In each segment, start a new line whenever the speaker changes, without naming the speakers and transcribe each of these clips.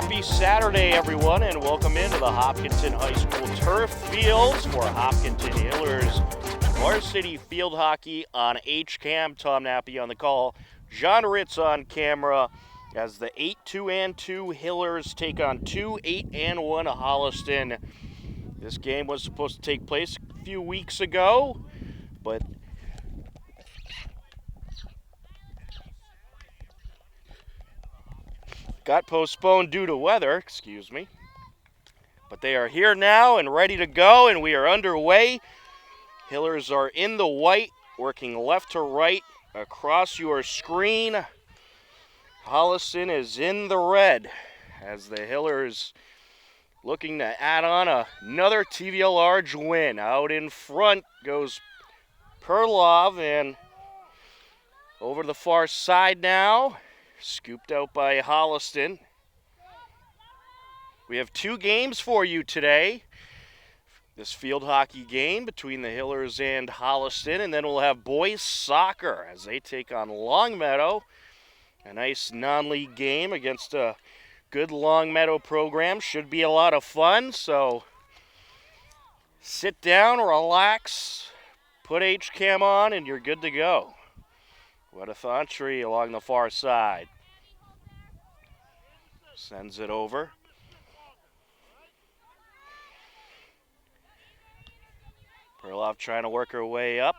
Happy Saturday, everyone, and welcome into the Hopkinton High School turf fields for Hopkinton Hillers Varsity Field Hockey on HCAM. Tom Nappy on the call, John Ritz on camera as the 8-2-2 Hillers take on 2-8-1 Holliston. This game was supposed to take place a few weeks ago, but got postponed due to weather, But they are here now and ready to go, and we are underway. Hillers are in the white, working left to right across your screen. Holliston is in the red as the Hillers looking to add on another TVA large win. Out in front goes Perlov, and over the far side now, scooped out by Holliston. We have two games for you today. This field hockey game between the Hillers and Holliston, and then we'll have boys soccer as they take on Longmeadow. A nice non-league game against a good Longmeadow program. Should be a lot of fun, so sit down, relax, put HCAM on, and you're good to go. What a Thantry along the far side. Sends it over. Perlov trying to work her way up.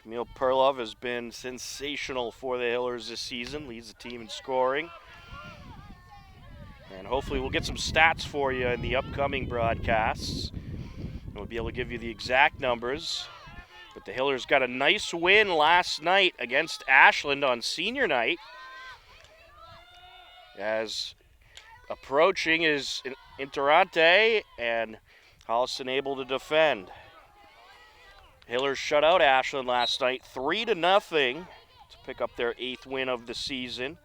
Camille Perlov has been sensational for the Hillers this season, leads the team in scoring. And hopefully we'll get some stats for you in the upcoming broadcasts. And we'll be able to give you the exact numbers. But the Hillers got a nice win last night against Ashland on senior night. As approaching is Interante, and Holliston able to defend. Hillers shut out Ashland last night 3-0 to pick up their 8th win of the season.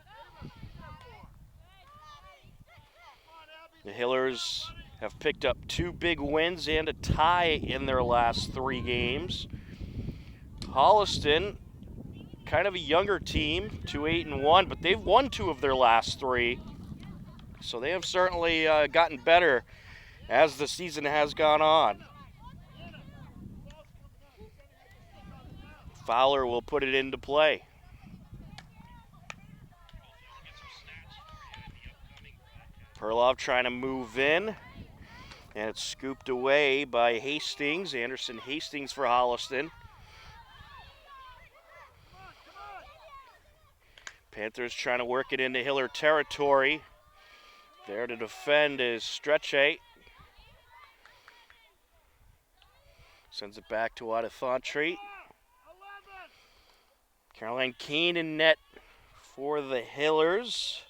The Hillers have picked up 2 big wins and a tie in their last 3 games. Holliston, kind of a younger team, 2-8-1, but they've won 2 of their last 3. So they have certainly gotten better as the season has gone on. Fowler will put it into play. Perlov trying to move in, and it's scooped away by Hastings. Anderson Hastings for Holliston. Panthers trying to work it into Hiller territory. There to defend is Stretche. Sends it back to Thantry. Caroline Kane in net for the Hillers.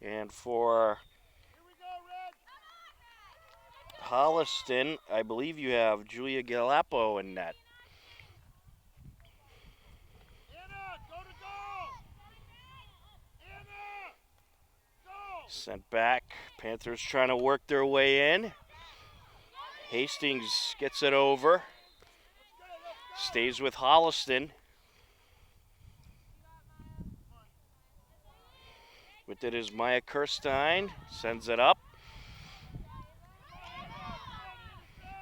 And for Holliston, I believe you have Julia Galapo in net. Sent back. Panthers trying to work their way in. Hastings gets it over. Stays with Holliston. With it is Maya Kirstein. Sends it up.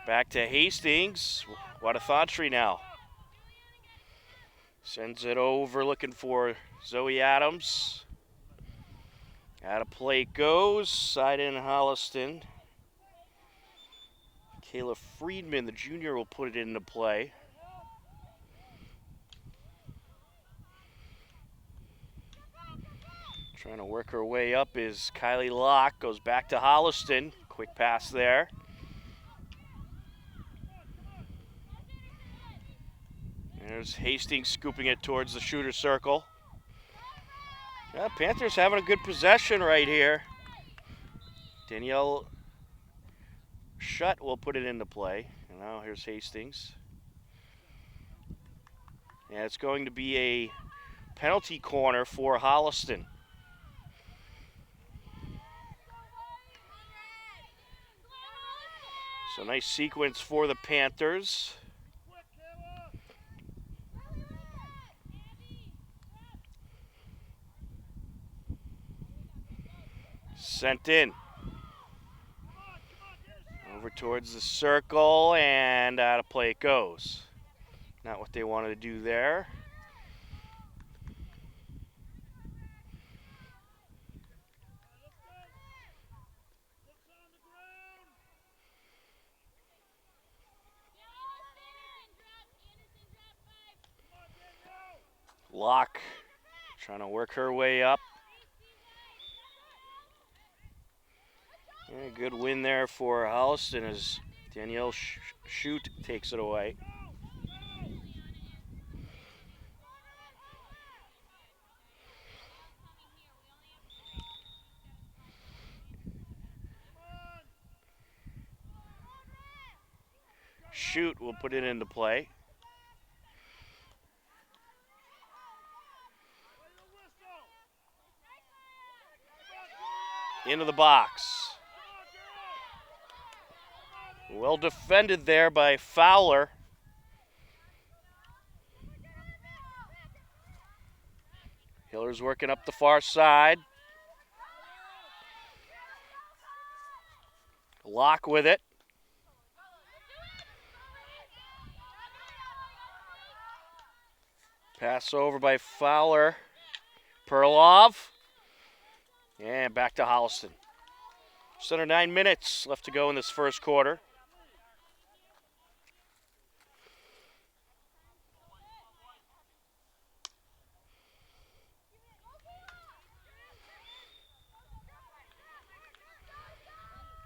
Back to Hastings. Thantry now. Sends it over looking for Zoe Adams. Out of play it goes. Side in Holliston. Kayla Friedman, the junior, will put it into play. Trying to work her way up is Kylie Locke. Goes back to Holliston. Quick pass there. There's Hastings scooping it towards the shooter circle. Yeah, Panthers having a good possession right here. Danielle Shutt will put it into play. And now here's Hastings. And it's going to be a penalty corner for Holliston. So nice sequence for the Panthers. Sent in. Over towards the circle, and out of play it goes. Not what they wanted to do there. Locke trying to work her way up. Yeah, good win there for Holliston as Danielle Shoot takes it away. Shoot will put it into play. Into the box. Well defended there by Fowler. Hiller's working up the far side. Locke with it. Pass over by Fowler. Perlov. And back to Holliston. Just under 9 minutes left to go in this first quarter.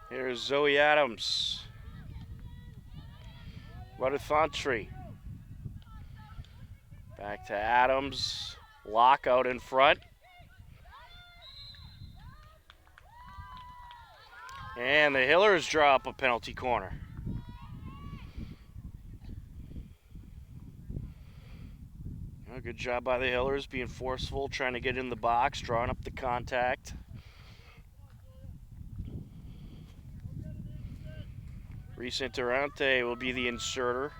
Here's Zoe Adams. Rutherford. Back to Adams. Locke out in front. And the Hillers draw up a penalty corner. Good job by the Hillers, being forceful, trying to get in the box, drawing up the contact. Reese Interante will be the inserter.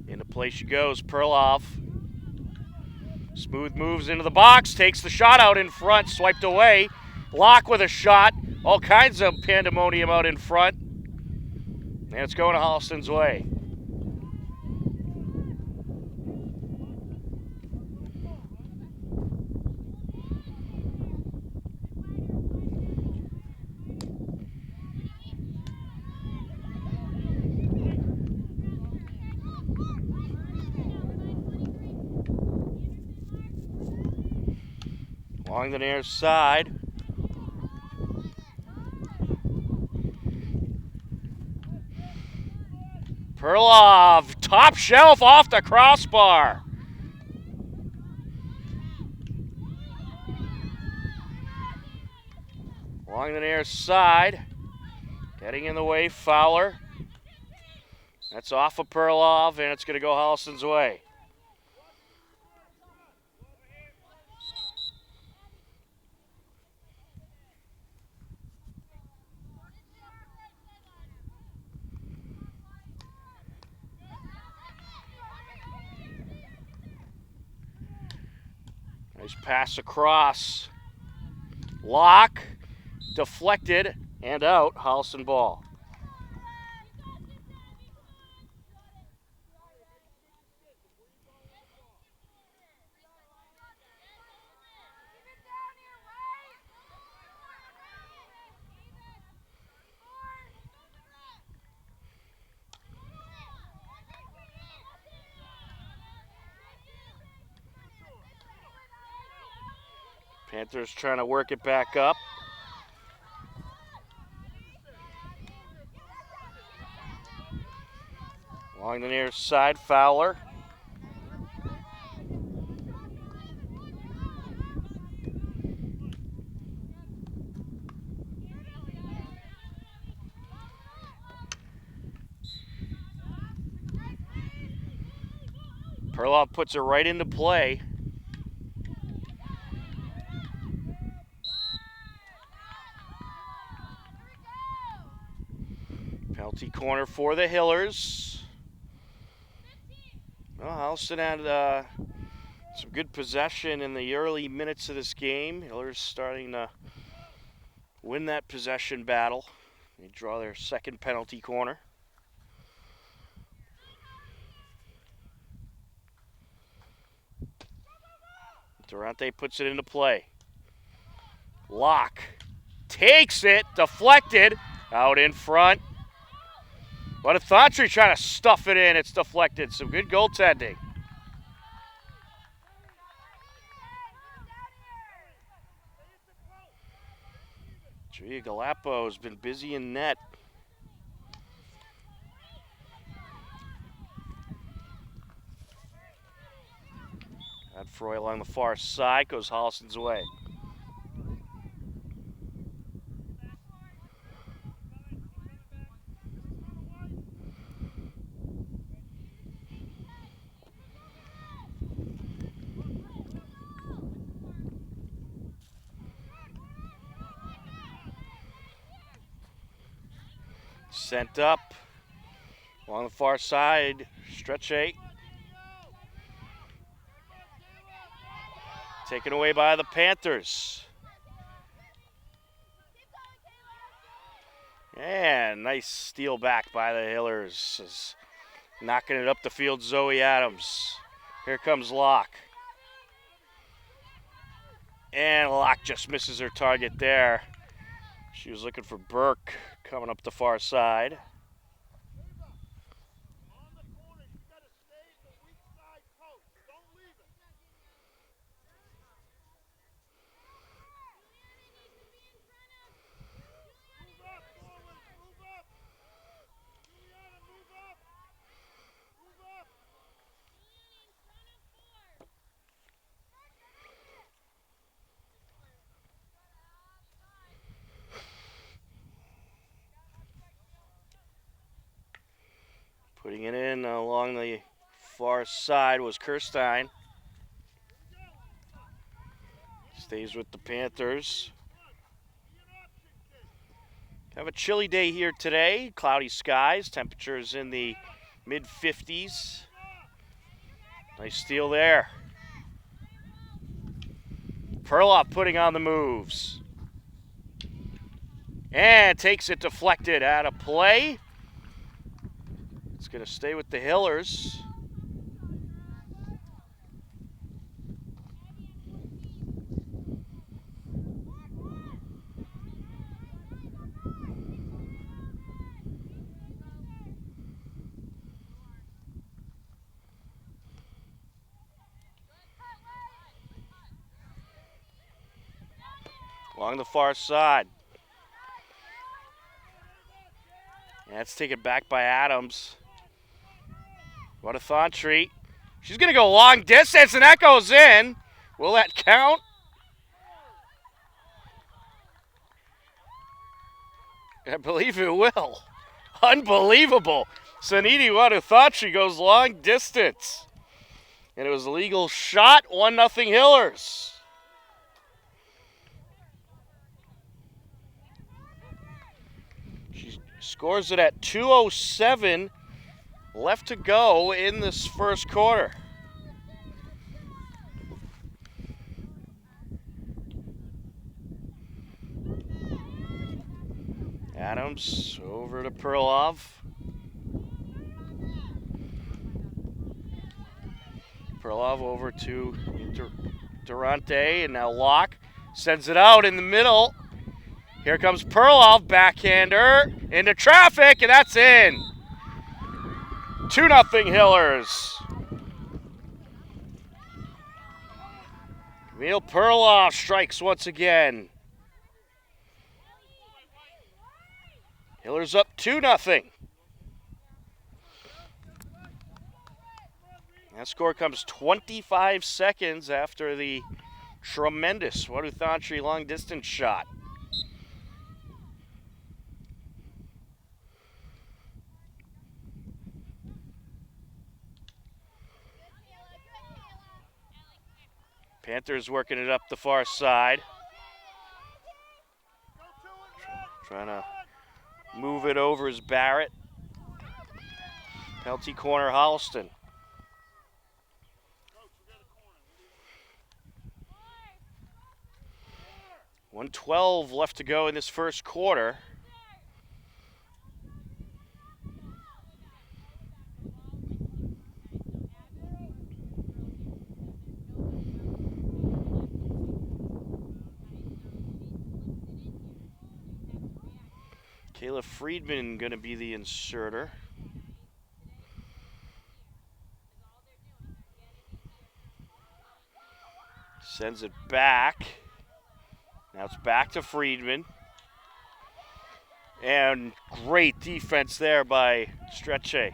Into play she goes. Perlov. Smooth moves into the box, takes the shot out in front, swiped away. Locke with a shot. All kinds of pandemonium out in front. And it's going to Holliston's way. Along the near side. Perlov, top shelf off the crossbar. Along the near side. Getting in the way, Fowler. That's off of Perlov, and it's going to go Holliston's way. Nice pass across. Locke, deflected, and out. Holliston ball. Panthers trying to work it back up. Along the near side, Fowler. Perlov puts it right into play. Penalty corner for the Hillers. Well, Holliston had Some good possession in the early minutes of this game. Hillers starting to win that possession battle. They draw their second penalty corner. Durante puts it into play. Locke takes it, deflected, out in front. But Athantri trying to stuff it in, it's deflected. Some good goaltending. Gia Galapo has been busy in net. Froy along the far side, goes Holliston's way. Sent up along the far side, stretch 8. Taken away by the Panthers. And nice steal back by the Hillers. Knocking it up the field, Zoe Adams. Here comes Locke. And Locke just misses her target there. She was looking for Burke coming up the far side. Putting it in along the far side was Kirstein. Stays with the Panthers. Have a chilly day here today. Cloudy skies. Temperatures in the mid-50s. Nice steal there. Perloff putting on the moves. And takes it deflected out of play. It's going to stay with the Hillers. Along the far side. And that's taken back by Adams. What a Thantry. She's going to go long distance, and that goes in. Will that count? I believe it will. Unbelievable. Saniti Wadathatri goes long distance. And it was a legal shot, 1-0 Hillers. She scores it at 2:07 left to go in this first quarter. Adams over to Perlov. Perlov over to Durante, and now Locke sends it out in the middle. Here comes Perlov, backhander, into traffic, and that's in. 2-0 Hillers. Camille Perlov strikes once again. Hillers up 2-0. That score comes 25 seconds after the tremendous Wadathatri long distance shot. Panthers working it up the far side. Trying to move it over is Barrett. Penalty corner, Holliston. 1:12 left to go in this first quarter. Kayla Friedman going to be the inserter. Sends it back. Now it's back to Friedman. And great defense there by Stretche.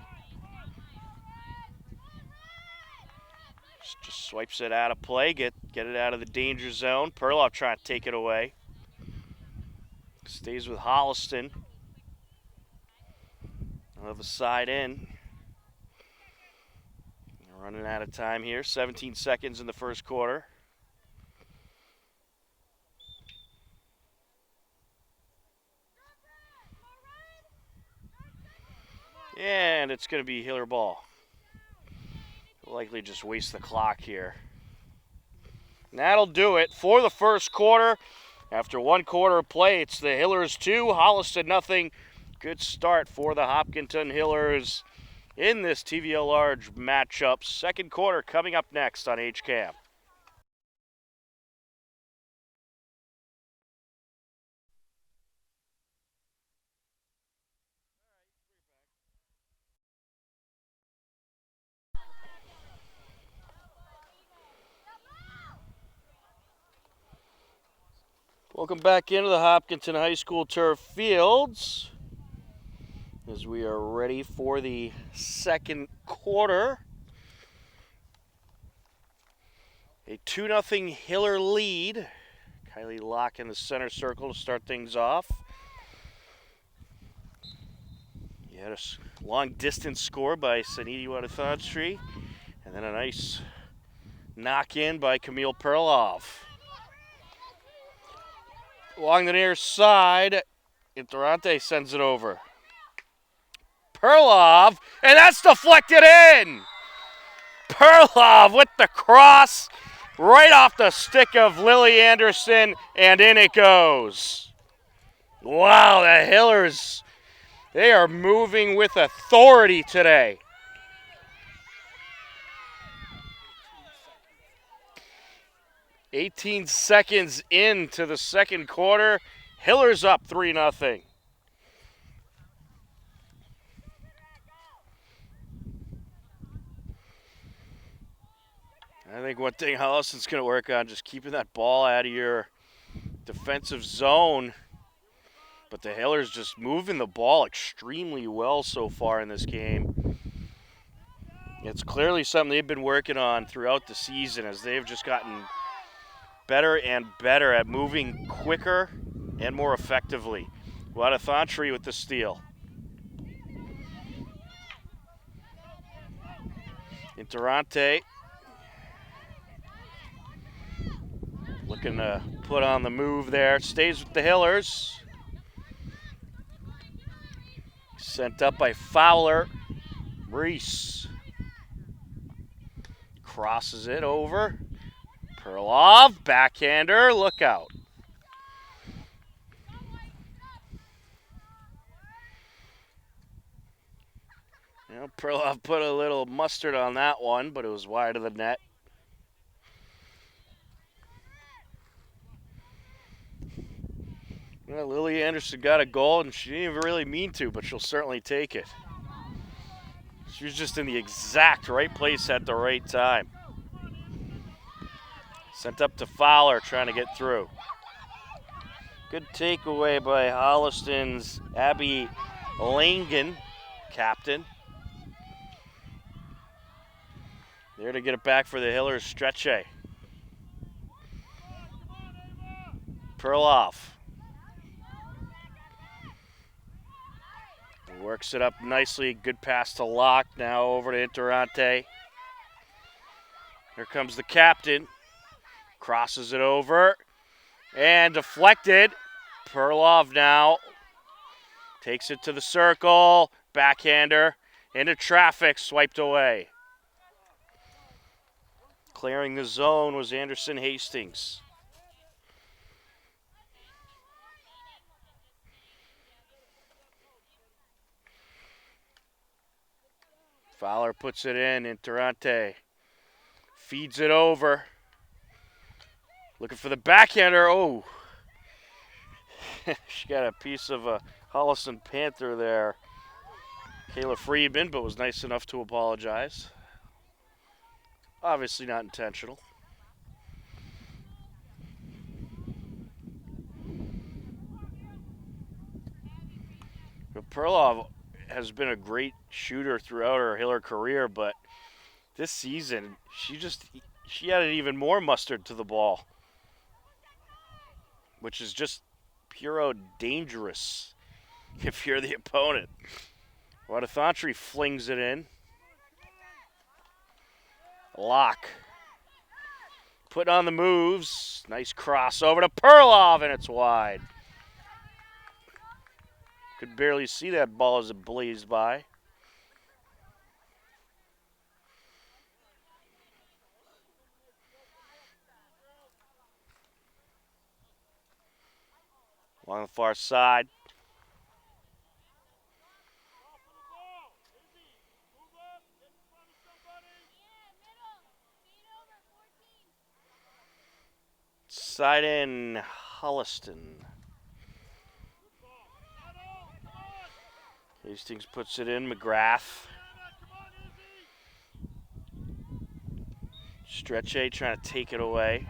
Just swipes it out of play, get it out of the danger zone. Perloff trying to take it away. Stays with Holliston. Another side in. Running out of time here. 17 seconds in the first quarter. And it's going to be Hiller ball. Likely just waste the clock here. And that'll do it for the first quarter. After one quarter of play, it's the Hillers 2, Holliston nothing. Good start for the Hopkinton Hillers in this TVL Large matchup. Second quarter coming up next on HCAM. Welcome back into the Hopkinton High School turf fields as we are ready for the second quarter. A 2-0 Hiller lead. Kylie Locke in the center circle to start things off. You had a long distance score by Sanidi Wadathanstri, and then a nice knock in by Camille Perloff. Along the near side, Interante sends it over. Perloff, and that's deflected in! Perloff with the cross, right off the stick of Lily Anderson, and in it goes. Wow, the Hillers, they are moving with authority today. 18 seconds into the second quarter, Hillers up 3-0. I think one thing Holliston's going to work on, just keeping that ball out of your defensive zone. But the Hillers just moving the ball extremely well so far in this game. It's clearly something they've been working on throughout the season as they've just gotten better and better at moving quicker and more effectively. Wadathanstri with the steal. Interante looking to put on the move there. Stays with the Hillers. Sent up by Fowler. Reese crosses it over. Perloff, backhander, look out. You know, Perloff put a little mustard on that one, but it was wide of the net. Well, Lily Anderson got a goal, and she didn't even really mean to, but she'll certainly take it. She was just in the exact right place at the right time. Sent up to Fowler, trying to get through. Good takeaway by Holliston's Abby Langen, captain. There to get it back for the Hillers, Stretche. Perloff. Works it up nicely. Good pass to Locke. Now over to Interante. Here comes the captain. Crosses it over. And deflected. Perloff now takes it to the circle. Backhander. Into traffic. Swiped away. Clearing the zone was Anderson Hastings. Fowler puts it in Durante. Feeds it over. Looking for the backhander. Oh. She got a piece of a Holliston Panther there. Kayla Friedman, but was nice enough to apologize. Obviously not intentional. But Perlov has been a great shooter throughout her Hiller career, but this season she added even more mustard to the ball, which is just pure dangerous if you're the opponent. Wadathantri flings it in. Lock. Put on the moves. Nice cross over to Perlov, and it's wide. Could barely see that ball as it blazed by. Along the far side. Side in Holliston. Hastings puts it in. McGrath. Stretche trying to take it away.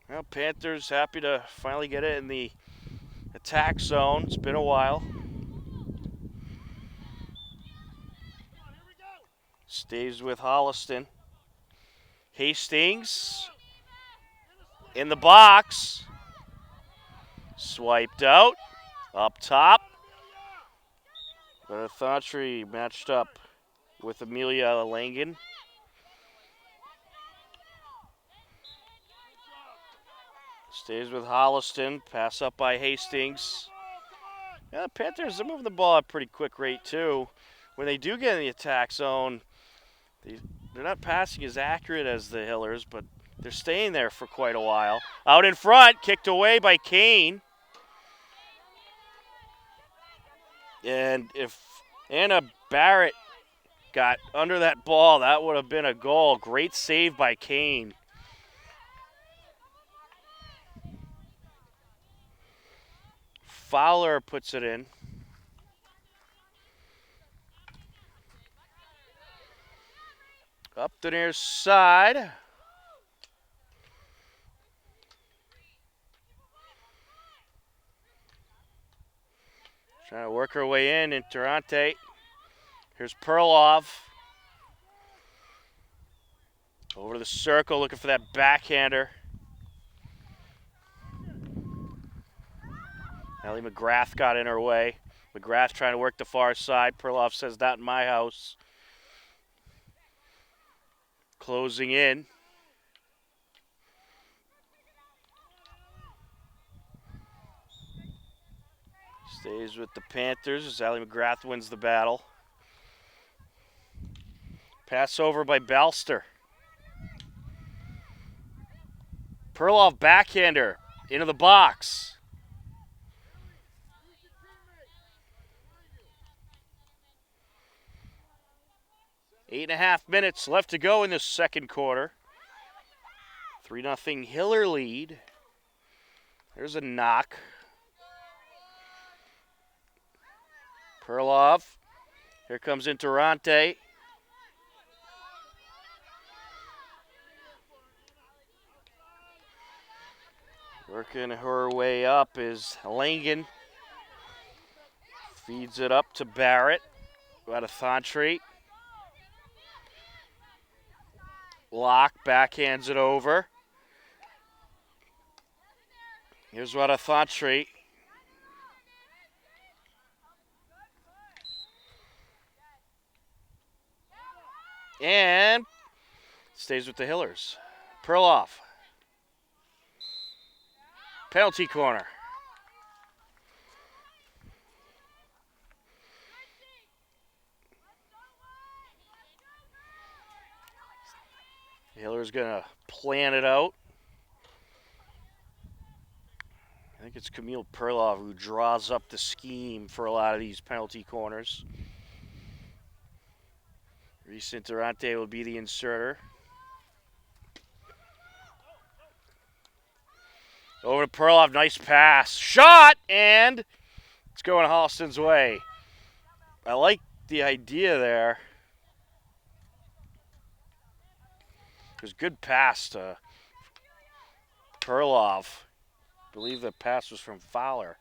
Well, Panthers happy to finally get it in the attack zone. It's been a while. Stays with Holliston. Hastings in the box. Swiped out. Up top. Thantry matched up with Amelia Langen. Stays with Holliston. Pass up by Hastings. Yeah, the Panthers are moving the ball at a pretty quick rate, too. When they do get in the attack zone, they're not passing as accurate as the Hillers, but they're staying there for quite a while. Out in front, kicked away by Kane. And if Anna Barrett got under that ball, that would have been a goal. Great save by Kane. Fowler puts it in. Up the near side. Trying to work her way in Durante. Here's Perlov. Over to the circle, looking for that backhander. Allie McGrath got in her way. McGrath trying to work the far side. Perlov says, not in my house. Closing in. Stays with the Panthers as Allie McGrath wins the battle. Pass over by Balster. Perlov backhander into the box. 8.5 minutes left to go in the second quarter. 3-0 Hiller lead. There's a knock. Perlov. Here comes Durante. Working her way up is Langen. Feeds it up to Barrett. Thantry. Lock backhands it over. Here's Thantry. And stays with the Hillers. Perlov. Penalty corner. Hiller's going to plan it out. I think it's Camille Perlov who draws up the scheme for a lot of these penalty corners. Reese Interante will be the inserter. Over to Perlov, nice pass. Shot, and it's going Holliston's way. I like the idea there. It was a good pass to Perlov. I believe the pass was from Fowler.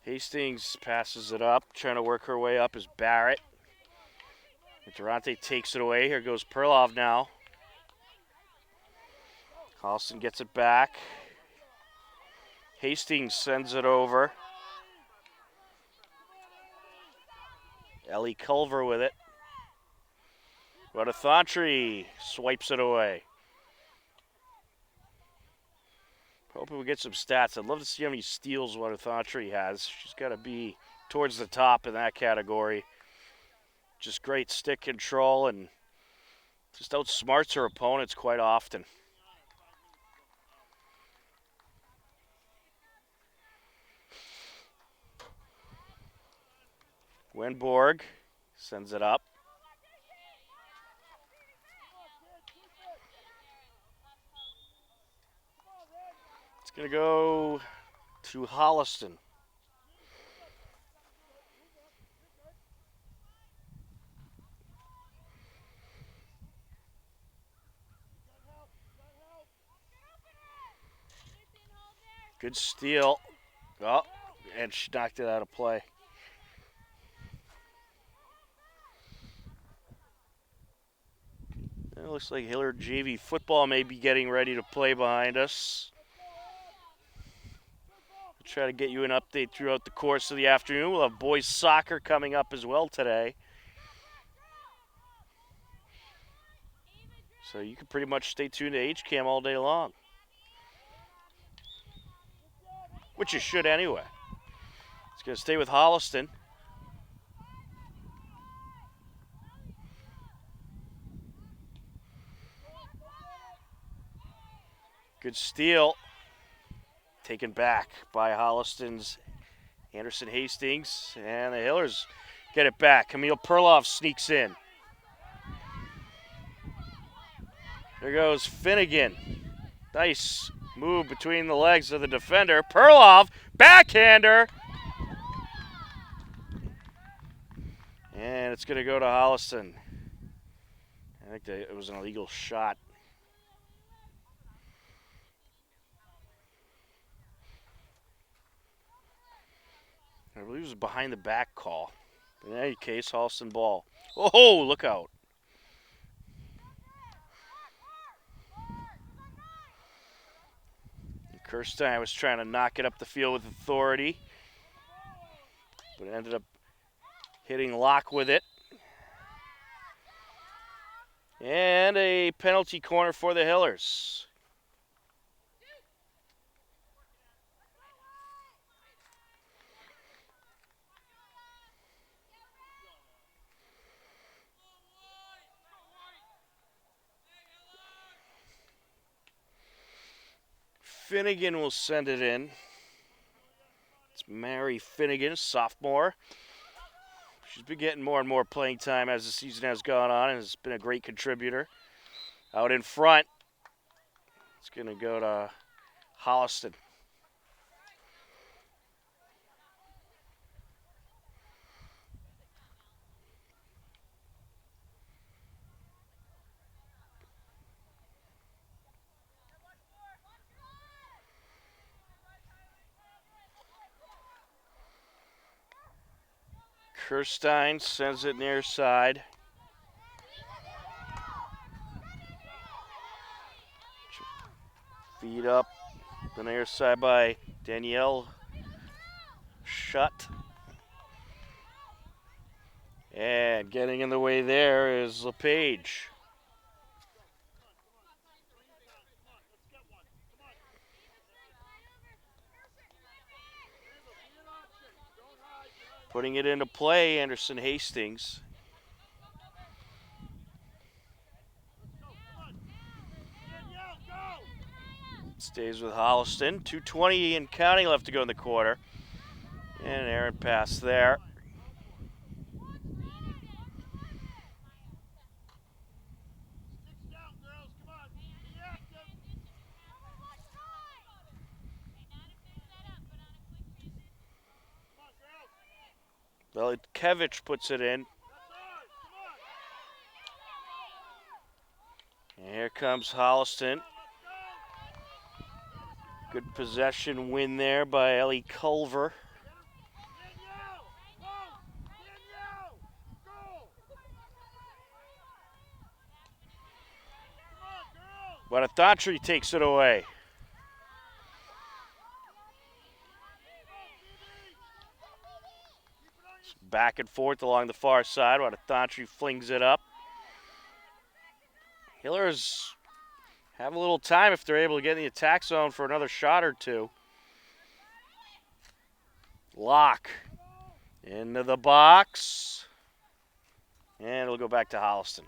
Hastings passes it up, trying to work her way up is Barrett. Durante takes it away. Here goes Perlov now. Holliston gets it back. Hastings sends it over. Ellie Culver with it. Rodithantri swipes it away. Hoping we get some stats. I'd love to see how many steals Rodithantri has. She's got to be towards the top in that category. Just great stick control and just outsmarts her opponents quite often. Winborg sends it up. It's going to go to Holliston. Good steal. Oh, and she knocked it out of play. It looks like Hillard JV football may be getting ready to play behind us. We'll try to get you an update throughout the course of the afternoon. We'll have boys soccer coming up as well today. So you can pretty much stay tuned to HCAM all day long. Which you should anyway. It's going to stay with Holliston. Good steal. Taken back by Holliston's Anderson Hastings. And the Hillers get it back. Camille Perlov sneaks in. There goes Finnegan. Nice move between the legs of the defender. Perlov, backhander. And it's going to go to Holliston. I think it was an illegal shot. I believe it was a behind the back call. In any case, Holliston ball. Oh, look out. Kirstein was trying to knock it up the field with authority, but it ended up hitting Locke with it. And a penalty corner for the Hillers. Finnegan will send it in. It's Mary Finnegan, sophomore. She's been getting more and more playing time as the season has gone on and has been a great contributor. Out in front, it's going to go to Holliston. Kirstein sends it near side. Feed up the near side by Danielle Schutt. And getting in the way there is LePage. Putting it into play, Anderson Hastings. Stays with Holliston. 2:20 and counting left to go in the quarter. And an errant pass there. Kevich puts it in. And here comes Holliston. Good possession win there by Ellie Culver. But Athantri takes it away. Back and forth along the far side while Athantri flings it up. Hillers have a little time if they're able to get in the attack zone for another shot or two. Lock into the box. And it'll go back to Holliston.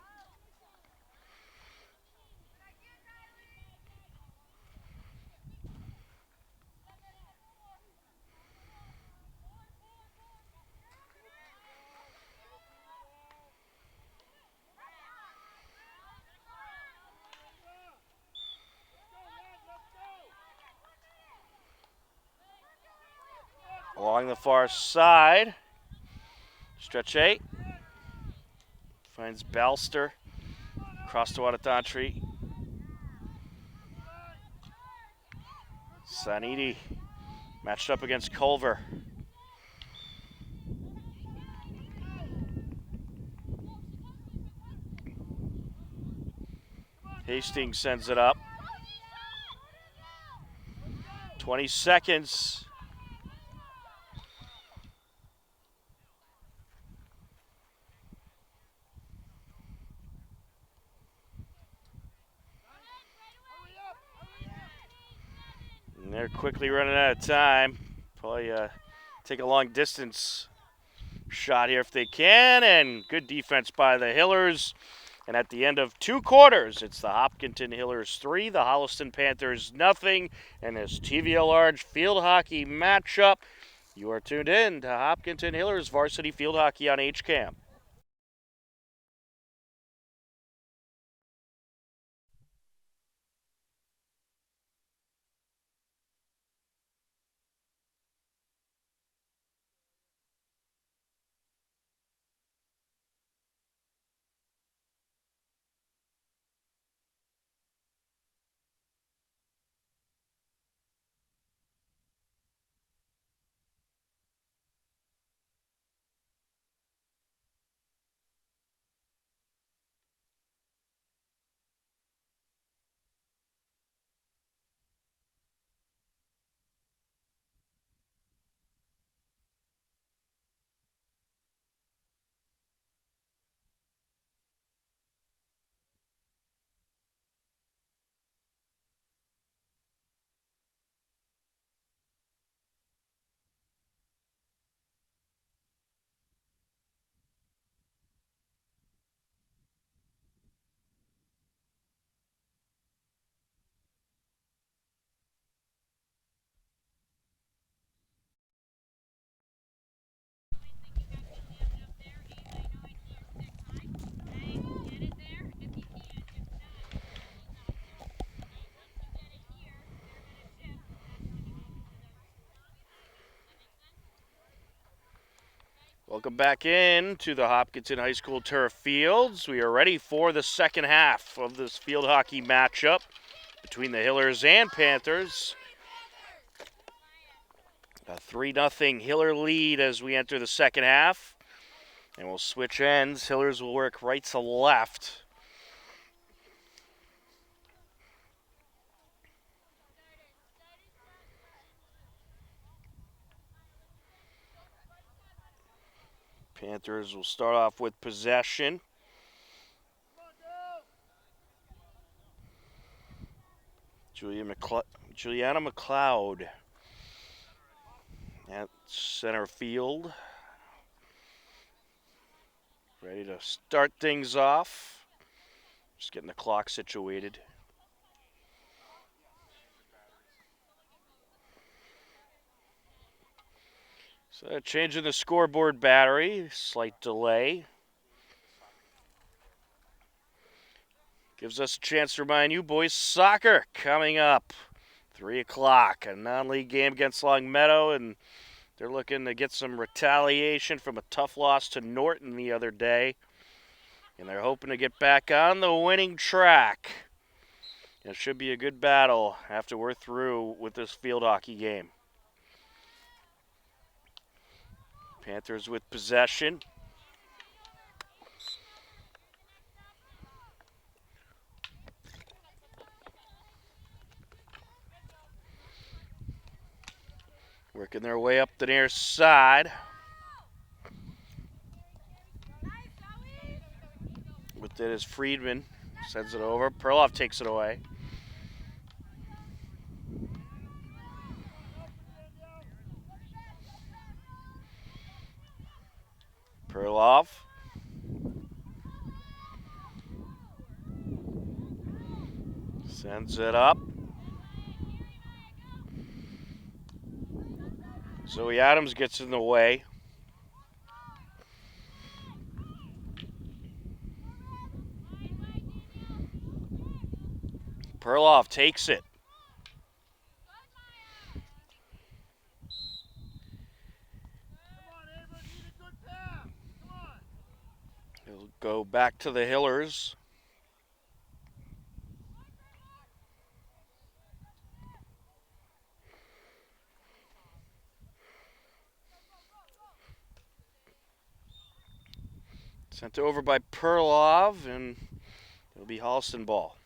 Along the far side, stretch 8. Finds Balster. Across to Athantri. Sanidi matched up against Culver. Hastings sends it up. 20 seconds. And they're quickly running out of time. Probably take a long distance shot here if they can. And good defense by the Hillers. And at the end of 2 quarters, it's the Hopkinton Hillers 3, the Holliston Panthers nothing. And this TVL Large field hockey matchup. You are tuned in to Hopkinton Hillers Varsity Field Hockey on HCAM. Welcome back in to the Hopkinton High School turf fields. We are ready for the second half of this field hockey matchup between the Hillers and Panthers. A 3-0 Hiller lead as we enter the second half. And we'll switch ends. Hillers will work right to left. Panthers will start off with possession. Juliana McLeod at center field. Ready to start things off. Just getting the clock situated. So changing the scoreboard battery, slight delay. Gives us a chance to remind you, boys, soccer coming up. 3 o'clock, a non-league game against Long Meadow, and they're looking to get some retaliation from a tough loss to Norton the other day. And they're hoping to get back on the winning track. It should be a good battle after we're through with this field hockey game. Panthers with possession. Working their way up the near side. With it is Friedman. Sends it over. Perloff takes it away. Perloff. Sends it up. Zoe Adams gets in the way. Perloff takes it. He'll go back to the Hillers. Sent over by Perlov, and it'll be Holliston ball.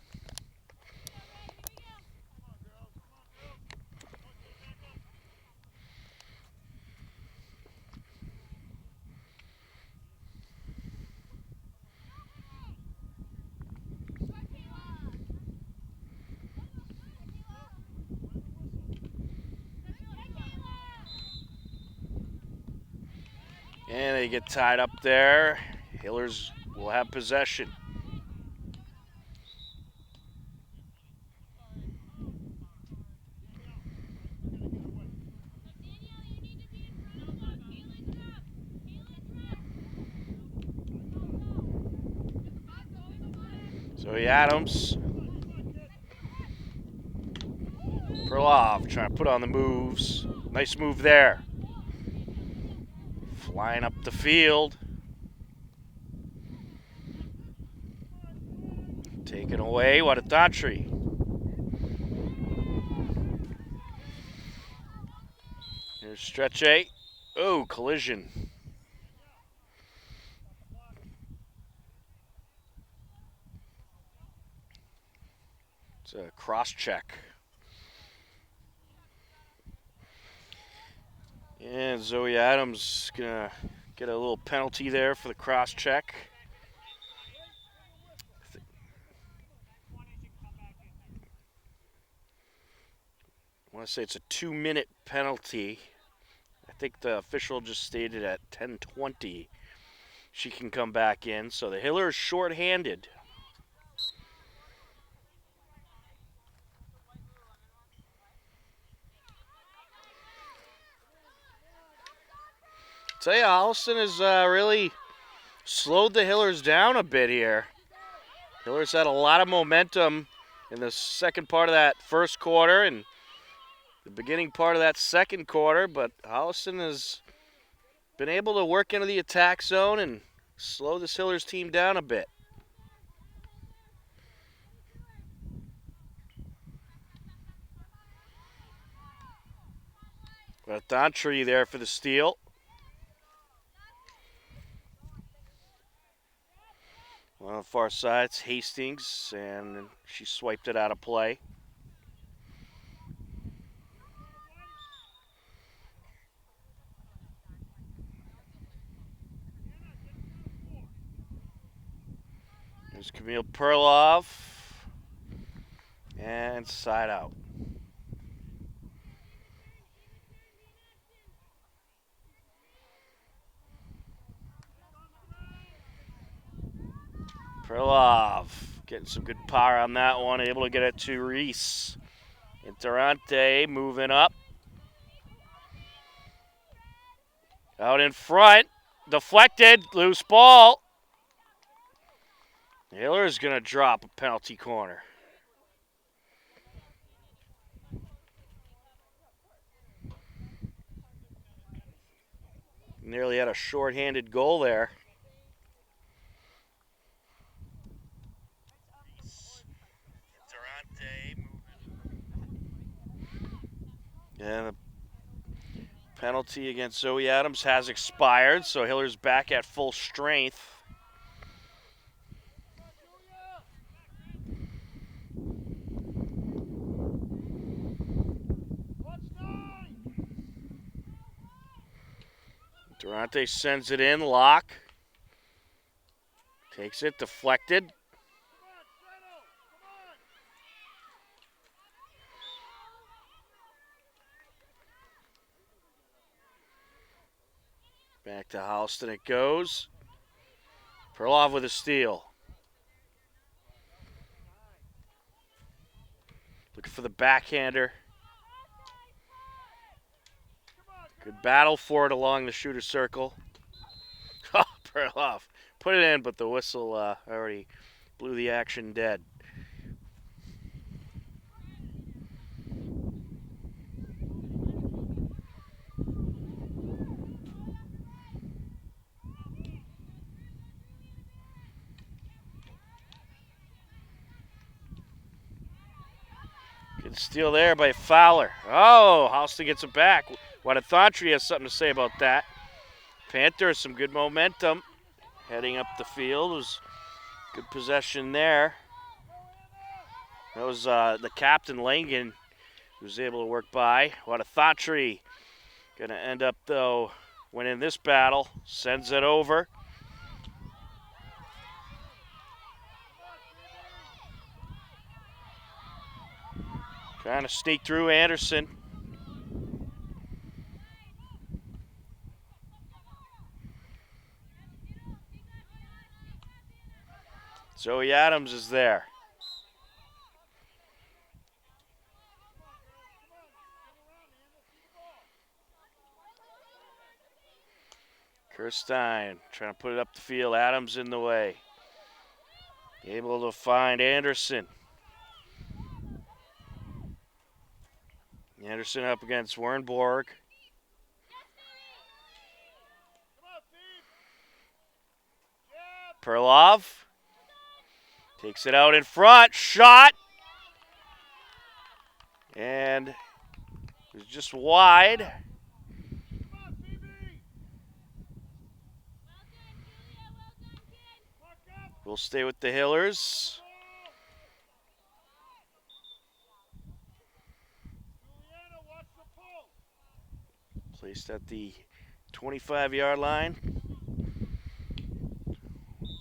And they get tied up there. Hillers will have possession. Zoe Adams. Perlov trying to put on the moves. Nice move there. Flying up the field. Taken away, Wadatatri. Here's Stretche. Oh, collision. It's a cross check. And Zoe Adams gonna get a little penalty there for the cross check. I want to say it's a 2-minute penalty. I think the official just stated at 10:20 she can come back in. So the Hillers shorthanded. Tell you, Holliston has really slowed the Hillers down a bit here. Hillers had a lot of momentum in the second part of that first quarter and the beginning part of that second quarter, but Holliston has been able to work into the attack zone and slow this Hillers team down a bit. Got Dontry there for the steal. On the far side, it's Hastings, and she swiped it out of play. There's Camille Perlov, and side out. Perlov getting some good power on that one, able to get it to Reese. Interante moving up. Out in front. Deflected. Loose ball. Hiller's going to drop a penalty corner. Nearly had a shorthanded goal there. And the penalty against Zoe Adams has expired, so Hiller's back at full strength. Durante sends it in, Locke. Takes it, deflected. Back to Holliston it goes. Perlov with a steal. Looking for the backhander. Good battle for it along the shooter circle. Oh, Perlov put it in, but the whistle already blew the action dead. Good steal there by Fowler. Oh, Holliston gets it back. Wadathantri has something to say about that. Panthers, some good momentum heading up the field. It was good possession there. That was the captain, Langen, who was able to work by. Wadathantri going to end up, though, winning this battle. Sends it over. Trying to sneak through Anderson. Zoe Adams is there. Kirstein trying to put it up the field. Adams in the way. Able to find Anderson. Anderson up against Wernborg. Perlov takes it out in front. Shot. And it was just wide. We'll stay with the Hillers. Placed at the 25-yard line.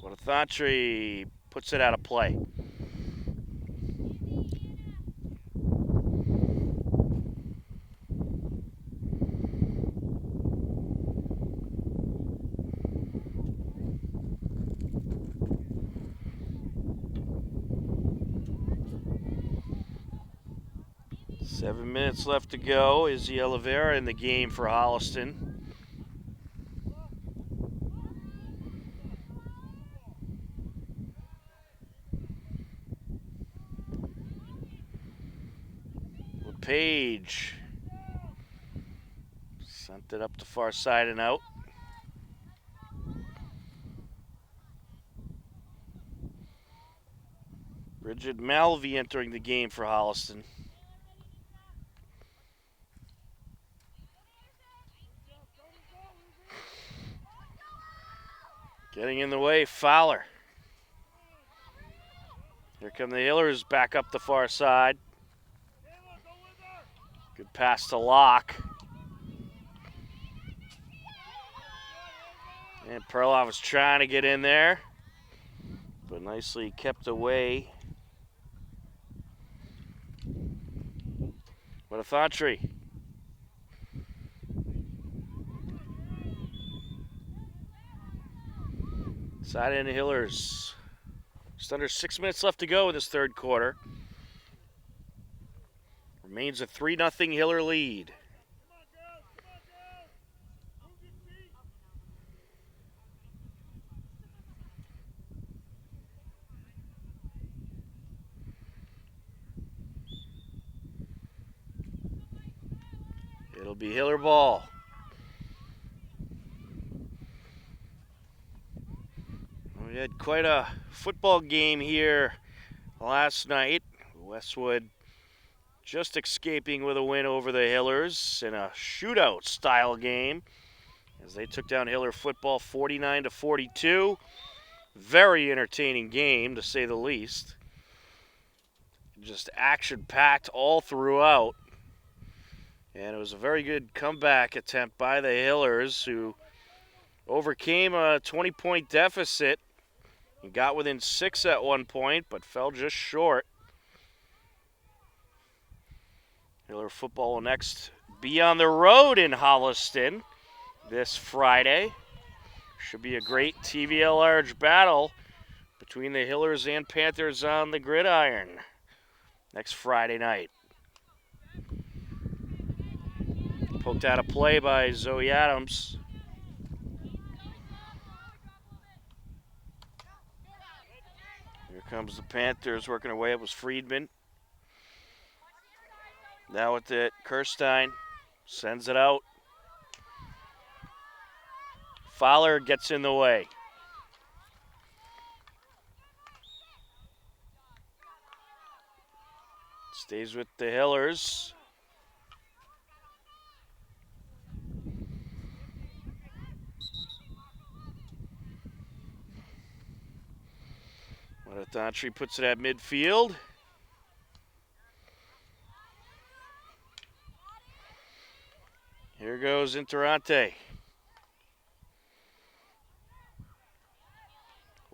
Wadathantri puts it out of play. Seven minutes left to go. Izzy Oliveira in the game for Holliston. LePage sent it up the far side and out. Bridget Malvey entering the game for Holliston. Getting in the way, Fowler. Here come the Hillers back up the far side. Good pass to Locke. And Perlov was trying to get in there, but nicely kept away. Wadathantri. Side in the Hillers. Just under 6 minutes left to go in this third quarter. Remains a 3-0 Hiller lead. It'll be Hiller ball. We had quite a football game here last night. Westwood just escaping with a win over the Hillers in a shootout style game as they took down Hiller football 49-42. Very entertaining game, to say the least. Just action-packed all throughout. And it was a very good comeback attempt by the Hillers, who overcame a 20-point deficit and got within 6 at one point, but fell just short. Hiller football will next be on the road in Holliston this Friday. Should be a great TVL large battle between the Hillers and Panthers on the gridiron next Friday night. Poked out a play by Zoe Adams. Here comes the Panthers working their way up. Was Friedman. Now with it, Kirstein sends it out. Fowler gets in the way. Stays with the Hillers. Dontree puts it at midfield. Here goes Interante.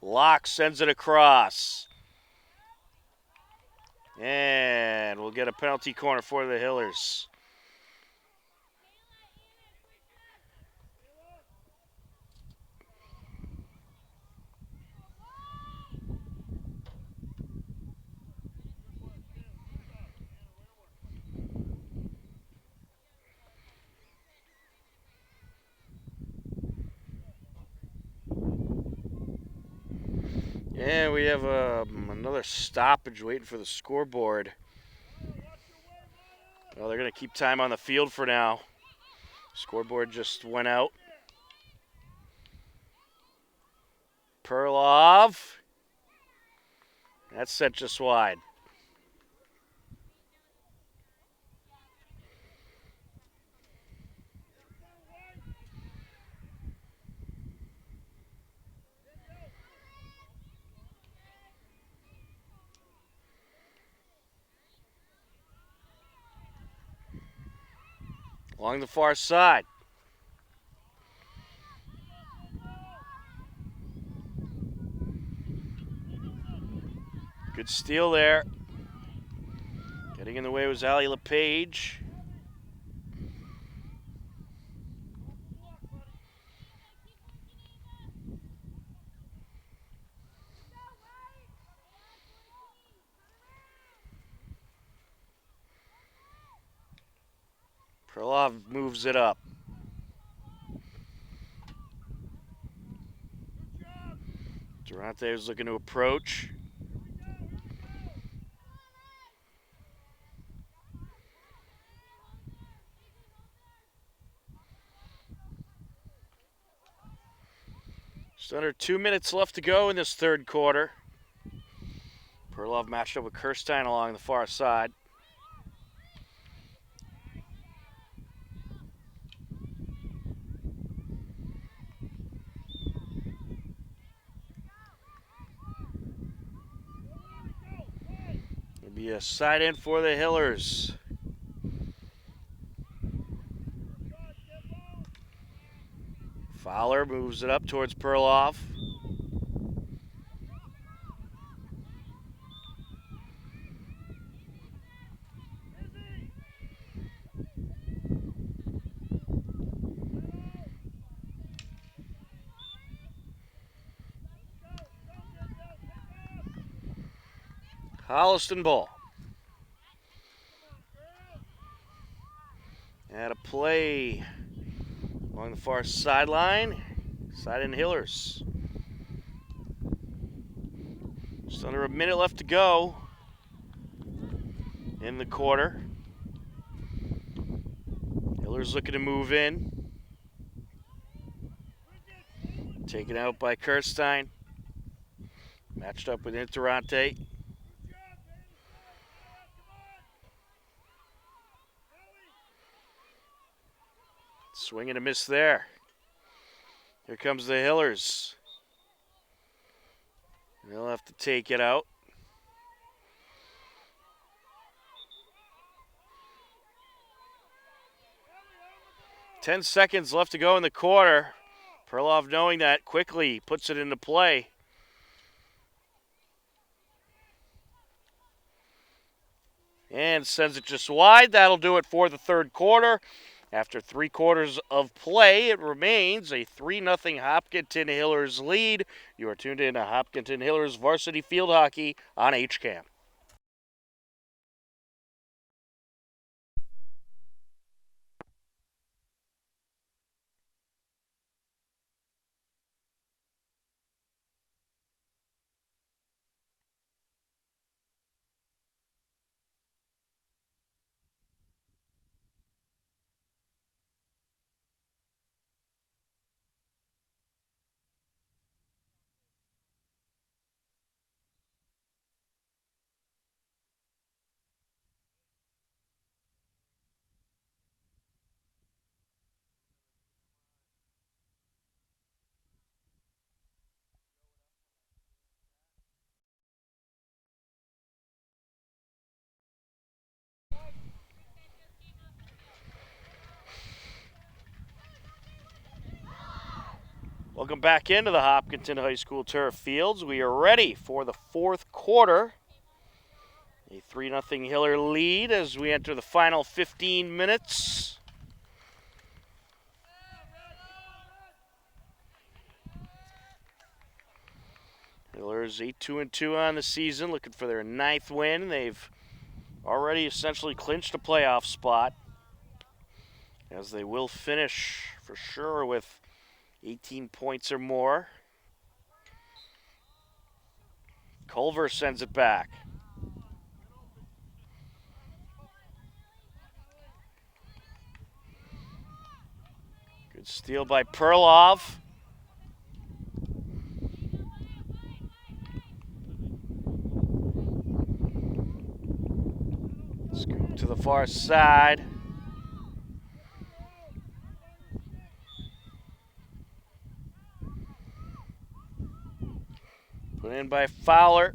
Locke sends it across. And we'll get a penalty corner for the Hillers. And we have another stoppage waiting for the scoreboard. Well, they're going to keep time on the field for now. Scoreboard just went out. Perlov. That's sent just wide. Along the far side. Good steal there. Getting in the way was Allie LePage. Perlov moves it up. Durante was looking to approach. Just under 2 minutes left to go in this third quarter. Perlov matched up with Kirstein along the far side. It'll be a side in for the Hillers. Fowler moves it up towards Perlov. Holliston ball. And a play along the far sideline. Side in Hillers. Just under a minute left to go in the quarter. Hillers looking to move in. Taken out by Kirstein. Matched up with Interante. Swing and a miss there. Here comes the Hillers. They'll have to take it out. Ten seconds left to go in the quarter. Perloff, knowing that, quickly puts it into play. And sends it just wide. That'll do it for the third quarter. After 3 quarters of play, it remains a 3-0 Hopkinton Hillers lead. You are tuned in to Hopkinton Hillers Varsity Field Hockey on HCAM. Welcome back into the Hopkinton High School turf fields. We are ready for the fourth quarter. A 3-0 Hiller lead as we enter the final 15 minutes. Hillers 8-2-2 on the season, looking for their 9th win. They've already essentially clinched a playoff spot, as they will finish for sure with 18 points or more. Culver sends it back. Good steal by Perlov. Scoop to the far side. Put in by Fowler.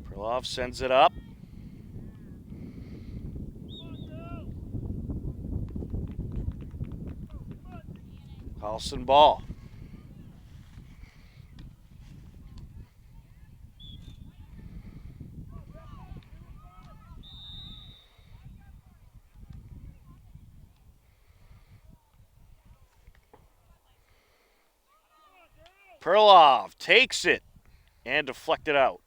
Perlov sends it up. Holliston ball. Perlov takes it and deflected out.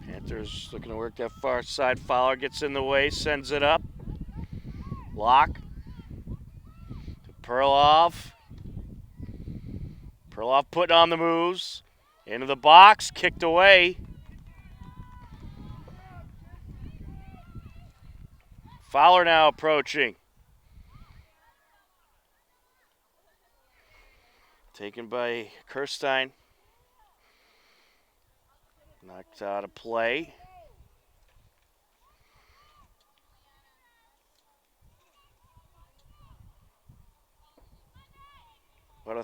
Panthers looking to work that far side. Fowler gets in the way, sends it up. Lock. To Perlov. Perlov putting on the moves. Into the box, kicked away. Fowler now approaching. Taken by Kirstein. Knocked out of play.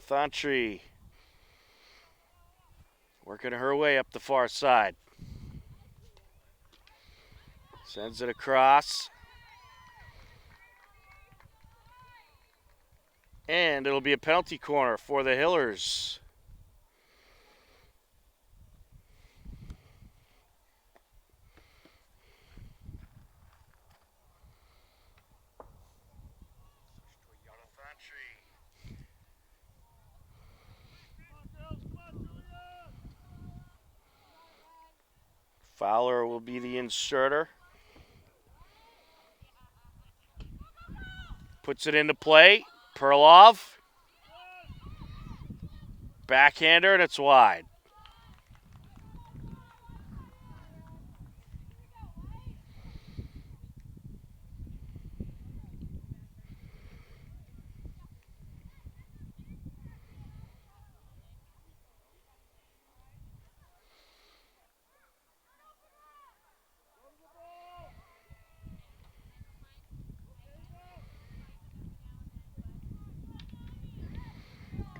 Thantry working her way up the far side. Sends it across. And it'll be a penalty corner for the Hillers. Fowler will be the inserter. Puts it into play. Perlov. Backhander, and it's wide.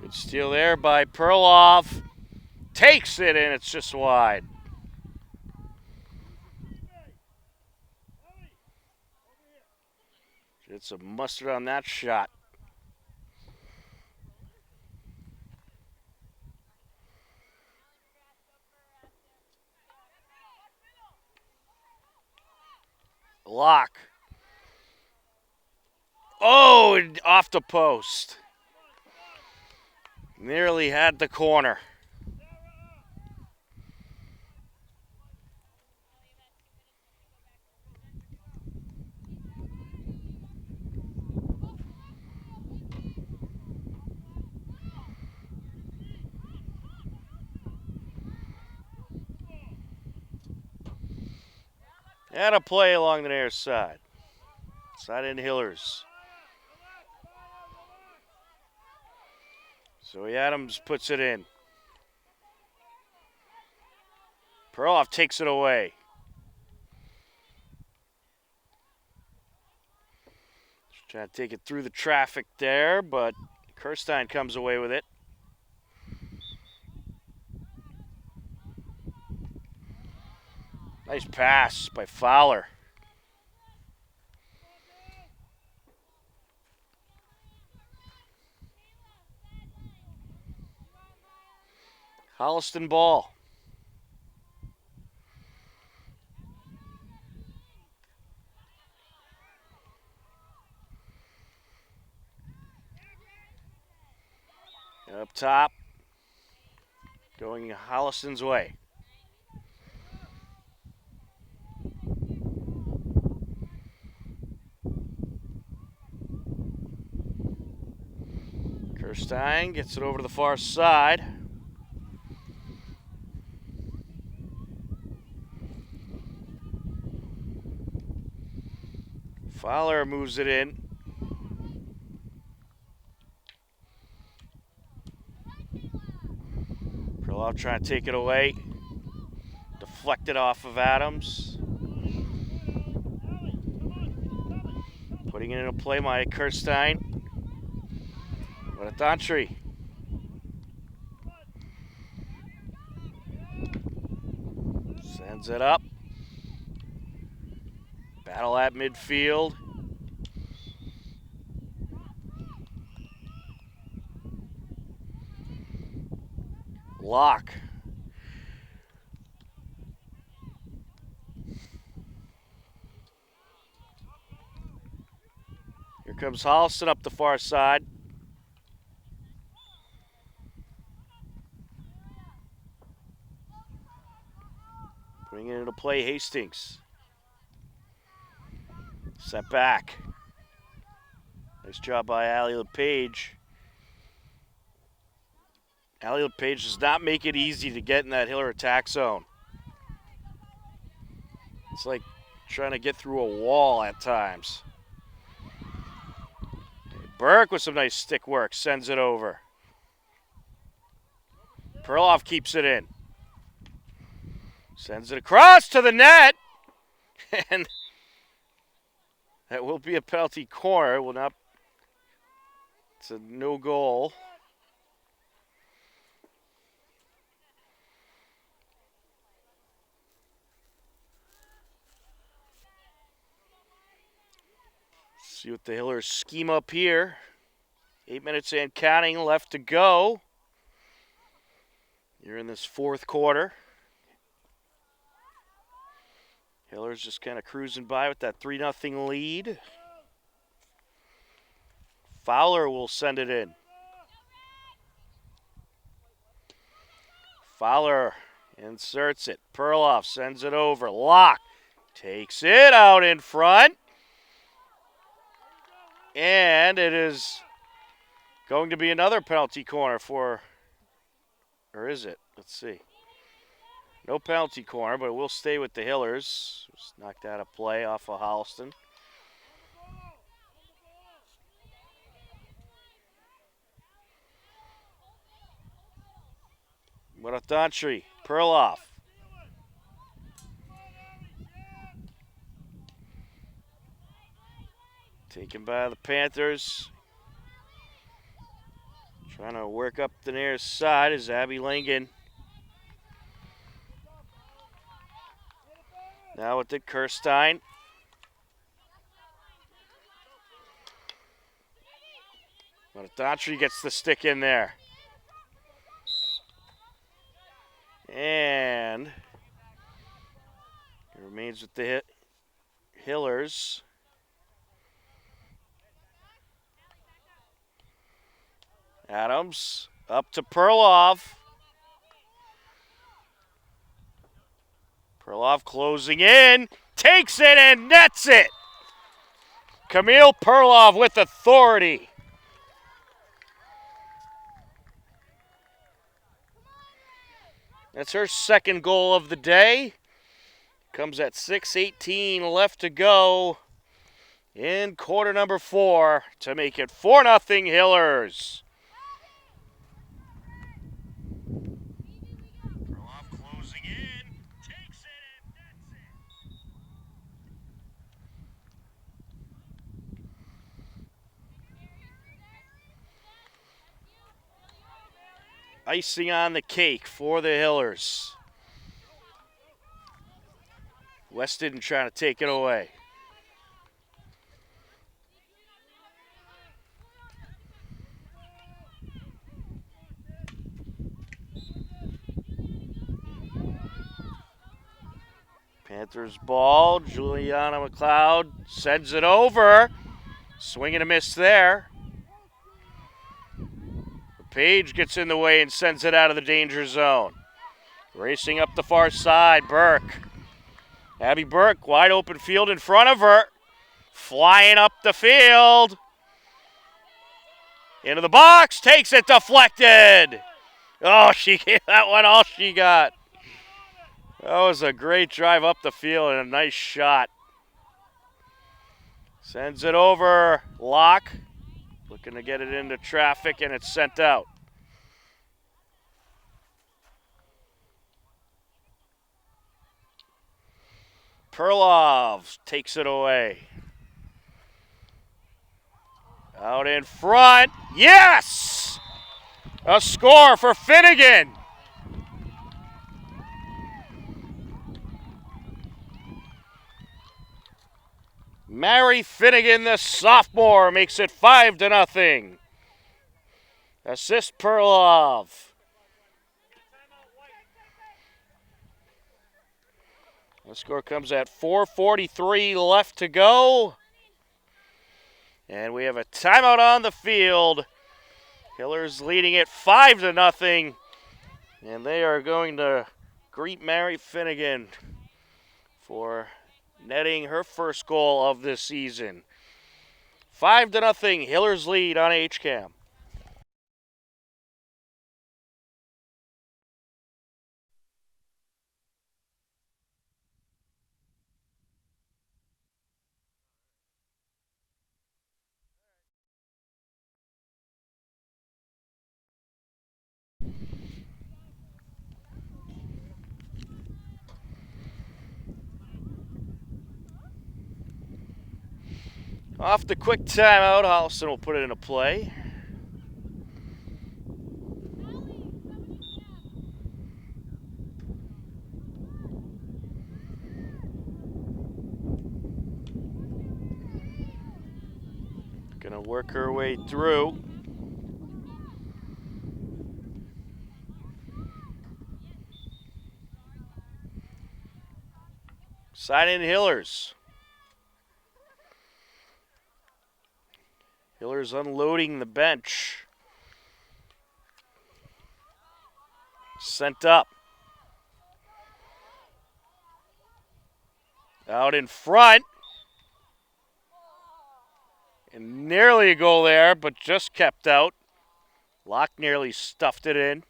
Good steal there by Perlov. Takes it, and it's just wide. Get some mustard on that shot. Lock. Oh, off the post. Nearly had the corner. And a play along the near side. Side in Hillers. So Adams puts it in. Perloff takes it away. Just trying to take it through the traffic there, but Kirstein comes away with it. Nice pass by Fowler. Holliston ball. Up top. Going Holliston's way. Kirstein gets it over to the far side. Fowler moves it in. Perloff trying to take it away. Deflected off of Adams. Putting it into play by Kirstein. What a Dantry. Sends it up. Battle at midfield. Lock. Here comes Holliston up the far side. Putting it into play, Hastings. Set back. Nice job by Allie LePage. Allie LePage does not make it easy to get in that Hiller attack zone. It's like trying to get through a wall at times. Burke with some nice stick work, sends it over. Perloff keeps it in. Sends it across to the net. And that will be a penalty corner. Will not. It's a no goal. See what the Hillers scheme up here. 8 minutes and counting left to go. You're in this fourth quarter. Hillers just kind of cruising by with that 3-0 lead. Fowler will send it in. Fowler Inserts it. Perloff sends it over. Locke takes it out in front. And it is going to be another penalty corner for, or is it? Let's see. No penalty corner, but we'll stay with the Hillers. Just knocked out a play off of Holliston. Moratantri, Perloff. Taken by the Panthers. Trying to work up the near side is Abby Langen. Now with it, Kirstein. Moratantri gets the stick in there. And it remains with the Hillers. Adams up to Perloff. Perloff closing in, takes it and nets it. Camille Perloff with authority. That's her second goal of the day. Comes at 6:18 left to go in quarter number 4 to make it 4-0 Hillers. Perloff closing in, takes it and nets it. Icing on the cake for the Hillers. Weston trying to take it away. Panthers ball. Juliana McLeod sends it over. Swing and a miss there. Page gets in the way and sends it out of the danger zone. Racing up the far side, Burke. Abby Burke, wide open field in front of her. Flying up the field. Into the box, takes it deflected. Oh, she gave that one all she got. That was a great drive up the field and a nice shot. Sends it over, Locke. Looking to get it into traffic, and it's sent out. Perloff takes it away. Out in front. Yes! A score for Finnegan. Mary Finnegan, the sophomore, makes it 5-0. Assist Perloff. The score comes at 4:43 left to go. And we have a timeout on the field. Hillers leading it 5-0. And they are going to greet Mary Finnegan for netting her first goal of this season. 5-0, Hillers lead on HCAM. Off the quick timeout, Holliston will put it into play. Gonna work her way through. Sign in Hillers. Hillers unloading the bench. Sent up. Out in front. And nearly a goal there, but just kept out. Locke nearly stuffed it in.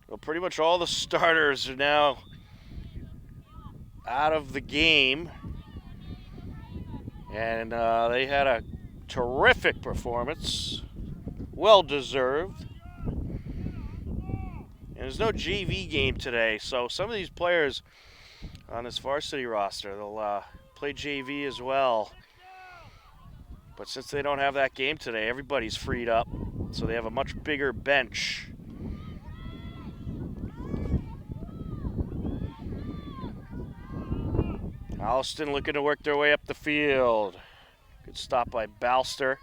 Well, pretty much all the starters are now out of the game. And they had a terrific performance. Well deserved. And there's no JV game today, so some of these players on this varsity roster, they'll play JV as well. But since they don't have that game today, everybody's freed up, so they have a much bigger bench. Holliston looking to work their way up the field. Good stop by Balster.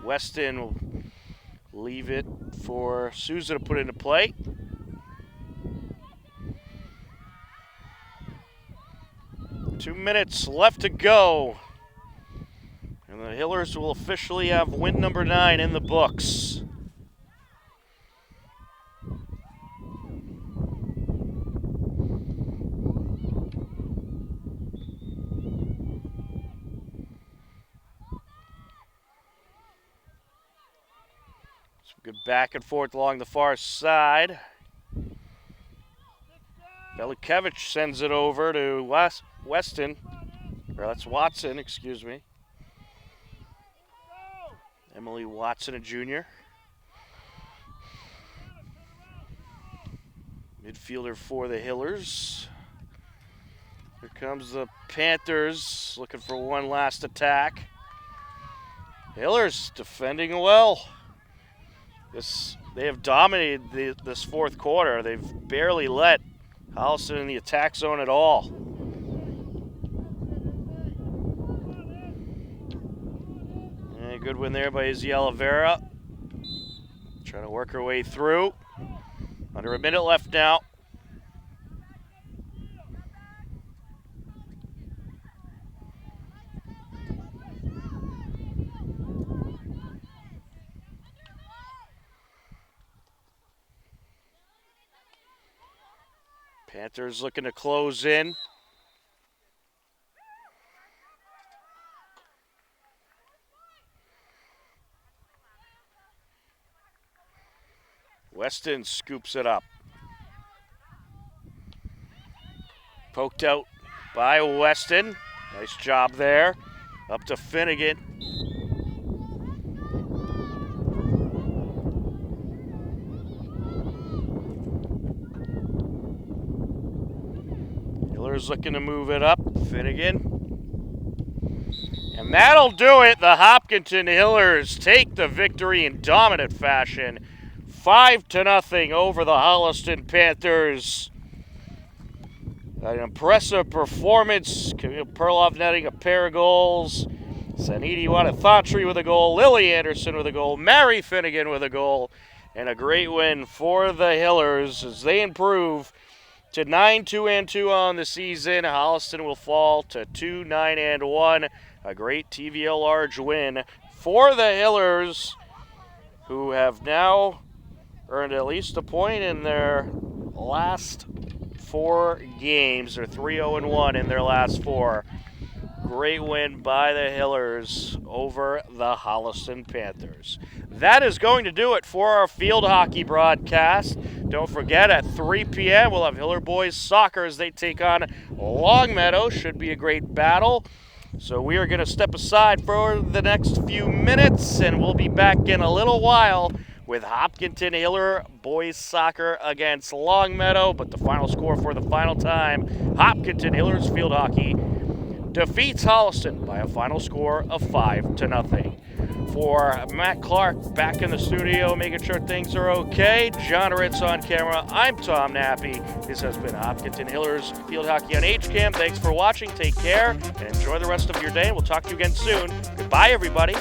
Weston will leave it for Souza to put into play. Two minutes left to go. And the Hillers will officially have win number 9 in the books. Good back and forth along the far side. Velikevich sends it over to Weston. Or that's Watson, excuse me. Emily Watson, a junior. Midfielder for the Hillers. Here comes the Panthers looking for one last attack. Hillers defending well. They have dominated this fourth quarter. They've barely let Holliston in the attack zone at all. And a good win there by Izzy Oliveira. Trying to work her way through. Under a minute left now. Panthers looking to close in. Weston scoops it up. Poked out by Weston. Nice job there. Up to Finnegan. Hiller's looking to move it up. Finnegan. And that'll do it. The Hopkinton Hillers take the victory in dominant fashion. 5-0 over the Holliston Panthers. An impressive performance. Camille Perloff netting a pair of goals. Saniti Wadathatri with a goal. Lily Anderson with a goal. Mary Finnegan with a goal. And a great win for the Hillers as they improve to 9-2-2 on the season. Holliston will fall to 2-9-1. A great TVL large win for the Hillers, who have now earned at least a point in their last 4 games. They're 3-0-1 in their last 4. Great win by the Hillers over the Holliston Panthers. That is going to do it for our field hockey broadcast. Don't forget, at 3 p.m., we'll have Hiller Boys Soccer as they take on Longmeadow. Should be a great battle. So we are going to step aside for the next few minutes, and we'll be back in a little while with Hopkinton Hiller Boys Soccer against Longmeadow. But the final score for the final time, Hopkinton Hillers Field Hockey defeats Holliston by a final score of 5-0. For Matt Clark back in the studio, making sure things are okay, John Ritz on camera, I'm Tom Nappy. This has been Hopkinton Hillers Field Hockey on HCAM. Thanks for watching, take care, and enjoy the rest of your day. We'll talk to you again soon. Goodbye, everybody.